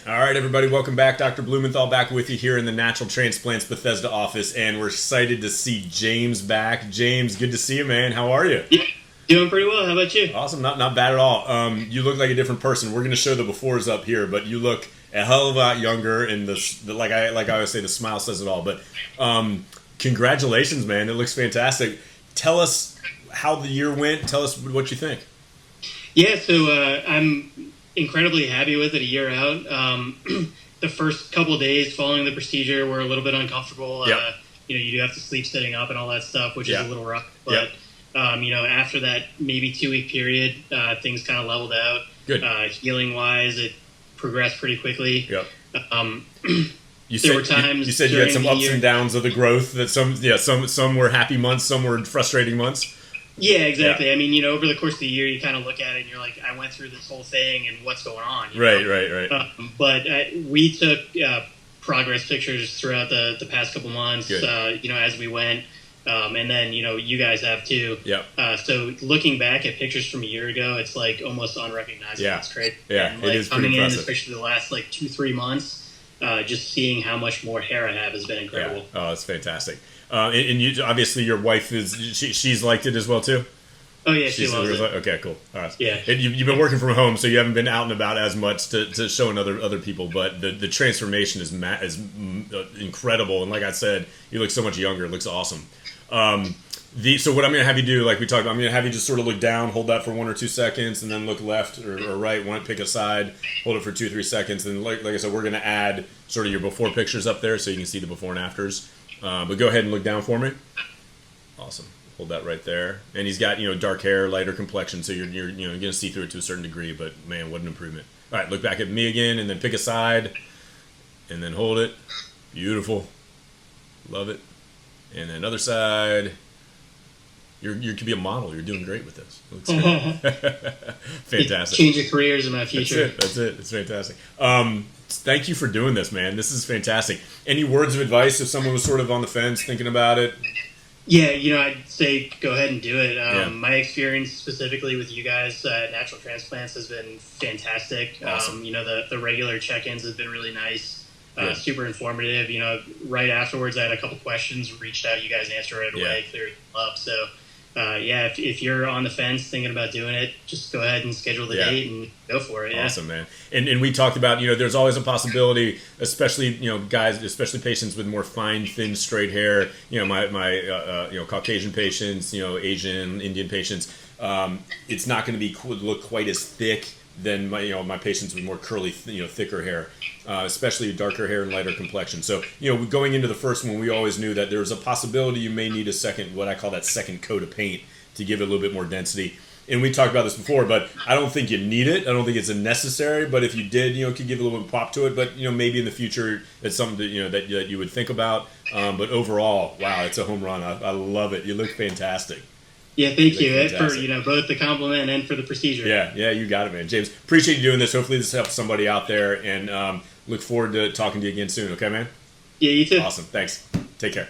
All right, everybody, welcome back. Dr. Blumenthal back with you here in the Natural Transplants Bethesda office, and we're excited to see James back. James, good to see you, man. How are you? Yeah, doing pretty well. How about you? Awesome. Not bad at all. You look like a different person. We're going to show the befores up here, but you look a hell of a lot younger, and like I always say, the smile says it all. But congratulations, man. It looks fantastic. Tell us how the year went. Tell us what you think. Yeah, so I'm incredibly happy with it a year out. The first couple of days following the procedure were a little bit uncomfortable. Yep. You do have to sleep sitting up and all that stuff, which is a little rough. Yep. But, after that maybe 2-week period, things kind of leveled out. Good. Healing-wise, it progressed pretty quickly. Yep. There were times you said you had some ups year. and downs of the growth. That some were happy months, some were frustrating months. Yeah, exactly. Yeah. I mean, over the course of the year, you kind of look at it and you're like, I went through this whole thing and what's going on? Right. But we took progress pictures throughout the past couple months, Good. As we went. And then, you guys have too. Yep. So looking back at pictures from a year ago, it's like almost unrecognizable. Yeah. It's crazy. Yeah, and, it is pretty coming impressive. in, especially the last 2-3 months, just seeing how much more hair I have has been incredible. Yeah. Oh, it's fantastic. And you, obviously your wife she's liked it as well too? Oh, yeah, she loves it. Okay, cool. All right. Yeah. And you've been working from home, so you haven't been out and about as much to showing other people, but the transformation is incredible. And like I said, you look so much younger. It looks awesome. So what I'm going to have you do, like we talked about, I'm going to have you just sort of look down, hold that for 1 or 2 seconds, and then look left or right, pick a side, hold it for 2-3 seconds. And like I said, we're going to add sort of your before pictures up there so you can see the before and afters. But go ahead and look down for me. Awesome. Hold that right there. And he's got, dark hair, lighter complexion, so you're going to see through it to a certain degree, but man, what an improvement. All right, look back at me again, and then pick a side, and then hold it. Beautiful. Love it. And then other side. You could be a model. You're doing great with this. It looks good. Fantastic. Change your careers in my future. That's it. It's fantastic. Thank you for doing this, man. This is fantastic. Any words of advice if someone was sort of on the fence, thinking about it? Yeah, I'd say go ahead and do it. My experience specifically with you guys at Natural Transplants has been fantastic. Awesome. The regular check-ins have been really nice, super informative. Right afterwards, I had a couple questions, reached out, you guys answered right away, cleared it up. So, if you're on the fence thinking about doing it, just go ahead and schedule the date and go for it. Yeah. Awesome, man. And we talked about, there's always a possibility, especially, guys, especially patients with more fine, thin, straight hair, my Caucasian patients, Asian, Indian patients, it's not going to look quite as thick than my patients with more curly, thicker hair, especially darker hair and lighter complexion. So, going into the first one, we always knew that there was a possibility you may need a second, what I call that second coat of paint to give it a little bit more density. And we talked about this before, but I don't think you need it. I don't think it's necessary. But if you did, it could give a little bit of pop to it. But maybe in the future, it's something that that you would think about. But overall, wow, it's a home run. I love it. You look fantastic. Yeah, thank you for both the compliment and for the procedure. Yeah, you got it, man. James, appreciate you doing this. Hopefully, this helps somebody out there, and look forward to talking to you again soon. Okay, man. Yeah, you too. Awesome. Thanks. Take care.